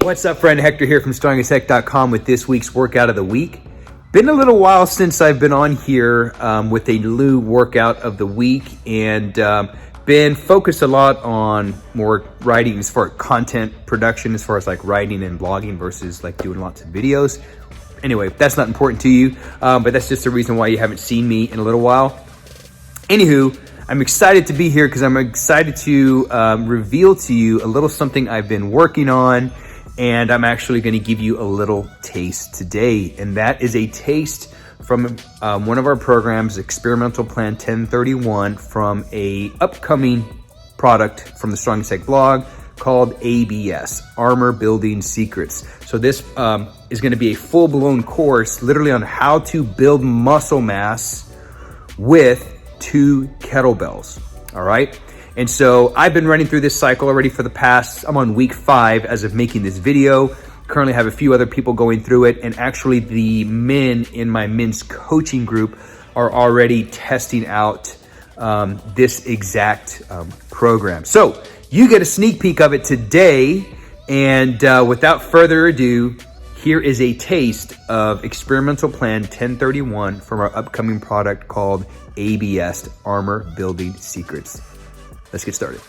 What's up, friend? Hector here from 𝗀𝗏𝗃.com with this week's workout of the week. Been a little while since I've been on here with a new workout of the week, and been focused a lot on more writing as far as content production, as far as like writing and blogging versus like doing lots of videos. Anyway, that's not important to you, but that's just the reason why you haven't seen me in a little while. Anywho, I'm excited to be here because I'm excited to reveal to you a little something I've been working on, and I'm actually going to give you a little taste today. And that is a taste from one of our programs, Experimental Plan 1031, from a upcoming product from the 𝗀𝗏𝗃 blog called A.B.S, Armour Building Secrets. So this is going to be a full-blown course literally on how to build muscle mass with 2 kettlebells. All right. And so I've been running through this cycle already for the past, I'm on week 5 as of making this video. Currently have a few other people going through it. And actually the men in my men's coaching group are already testing out this exact program. So you get a sneak peek of it today. And without further ado, here is a taste of Experimental Plan 1031 from our upcoming product called A.B.S, Armour Building Secrets. Let's get started.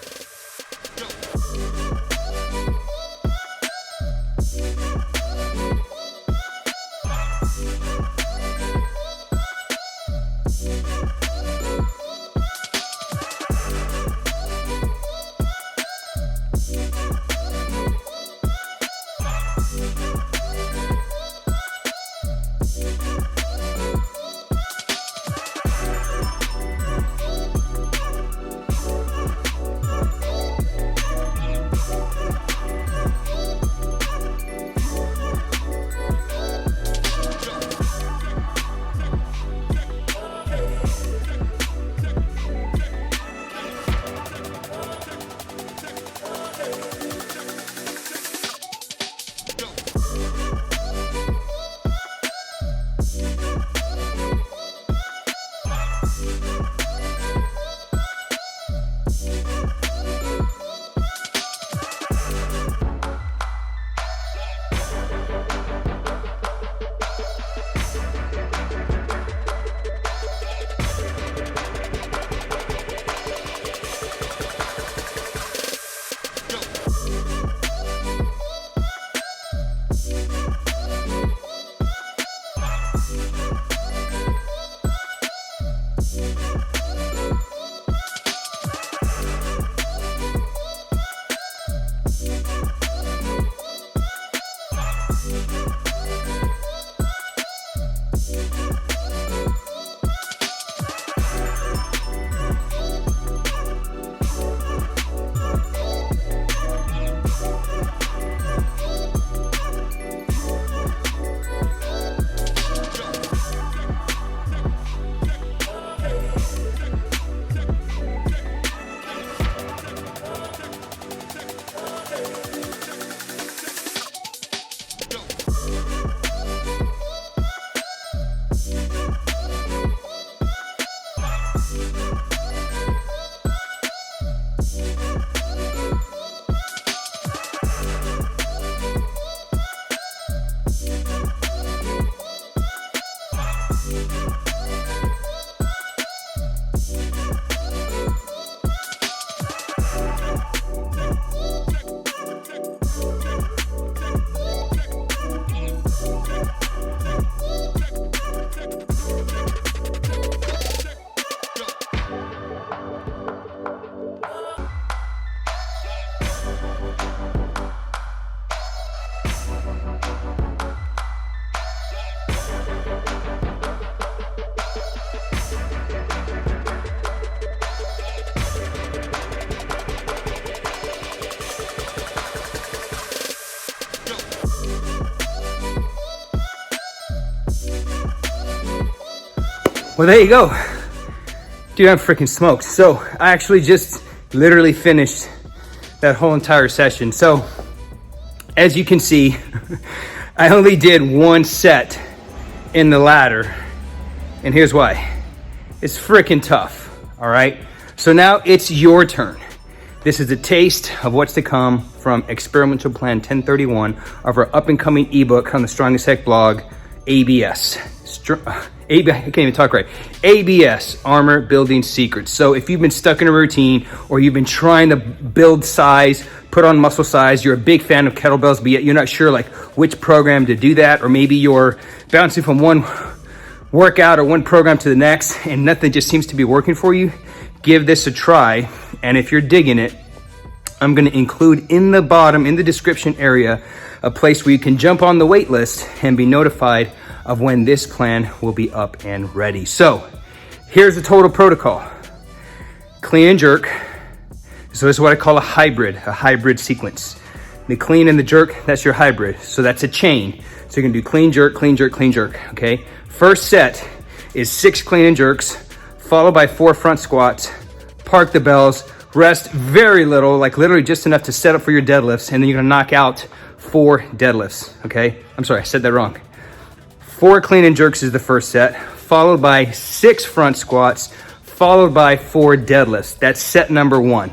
Well, there you go. Dude, I'm freaking smoked. So I actually just literally finished that whole entire session. So as you can see, I only did 1 set in the ladder, and here's why. It's freaking tough. All right. So now it's your turn. This is a taste of what's to come from Experimental Plan 1031 of our up-and-coming ebook on the Strongest Heck blog, A.B.S. I can't even talk right. A.B.S, Armour Building Secrets. So if you've been stuck in a routine or you've been trying to build size, put on muscle size, you're a big fan of kettlebells, but yet you're not sure like which program to do that, or maybe you're bouncing from one workout or one program to the next and nothing just seems to be working for you, give this a try. And if you're digging it, I'm going to include in the bottom, in the description area, a place where you can jump on the wait list and be notified of when this plan will be up and ready. So here's the total protocol. Clean and jerk. So this is what I call a hybrid sequence. The clean and the jerk, that's your hybrid. So that's a chain. So you're gonna do clean, jerk, clean, jerk, clean, jerk, okay? First set is 6 clean and jerks, followed by 4 front squats, park the bells, rest very little, like literally just enough to set up for your deadlifts, and then you're gonna knock out 4 deadlifts, okay? I'm sorry, I said that wrong. 4 clean and jerks is the first set, followed by 6 front squats, followed by 4 deadlifts. That's set number 1.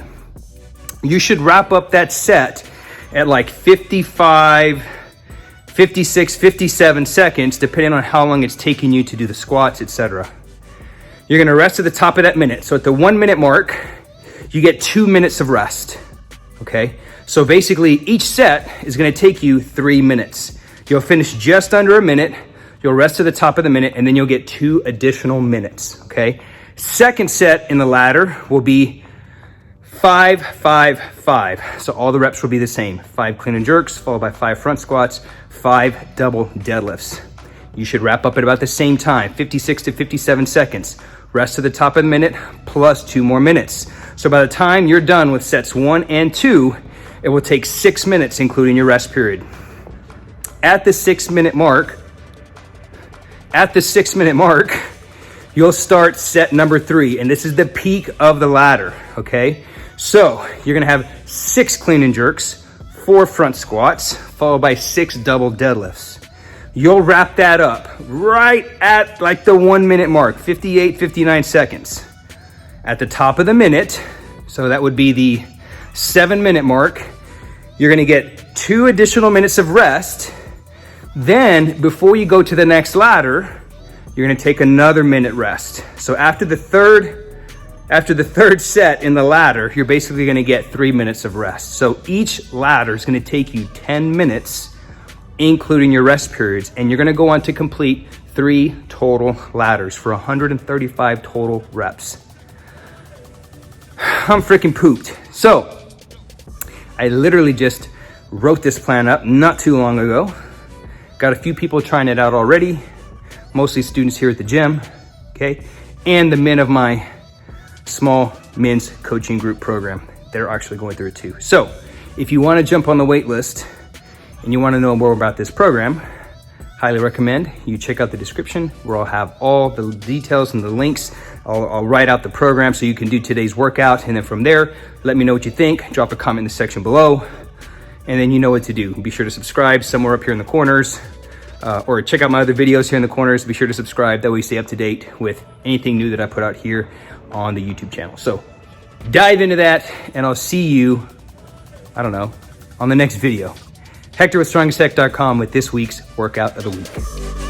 You should wrap up that set at like 55, 56, 57 seconds, depending on how long it's taking you to do the squats, etc. You're gonna rest at the top of that minute. So at the 1 minute mark, you get 2 minutes of rest, okay? So basically each set is gonna take you 3 minutes. You'll finish just under a minute, you'll rest to the top of the minute, and then you'll get 2 additional minutes, okay? Second set in the ladder will be 5, 5, 5. So all the reps will be the same. 5 clean and jerks, followed by 5 front squats, 5 double deadlifts. You should wrap up at about the same time, 56 to 57 seconds. Rest to the top of the minute, plus 2 more minutes. So by the time you're done with sets 1 and 2, it will take 6 minutes, including your rest period. At the 6 minute mark, you'll start set number 3, and this is the peak of the ladder, okay? So you're gonna have 6 clean and jerks, 4 front squats, followed by 6 double deadlifts. You'll wrap that up right at like the 1 minute mark, 58, 59 seconds. At the top of the minute, so that would be the 7 minute mark, you're gonna get 2 additional minutes of rest. Then before you go to the next ladder, you're gonna take another minute rest. So after the third set in the ladder, you're basically gonna get 3 minutes of rest. So each ladder is gonna take you 10 minutes, including your rest periods, and you're gonna go on to complete 3 total ladders for 135 total reps. I'm freaking pooped. So I literally just wrote this plan up not too long ago. Got a few people trying it out already, mostly students here at the gym, okay? And the men of my small men's coaching group program. They're actually going through it too. So if you wanna jump on the wait list and you wanna know more about this program, highly recommend you check out the description where I'll have all the details and the links. I'll write out the program so you can do today's workout, and then from there, let me know what you think. Drop a comment in the section below, and then you know what to do. Be sure to subscribe somewhere up here in the corners, or check out my other videos here in the corners. Be sure to subscribe, that way you stay up to date with anything new that I put out here on the YouTube channel. So dive into that, and I'll see you, I don't know, on the next video. Hector with StrongestHeck.com with this week's workout of the week.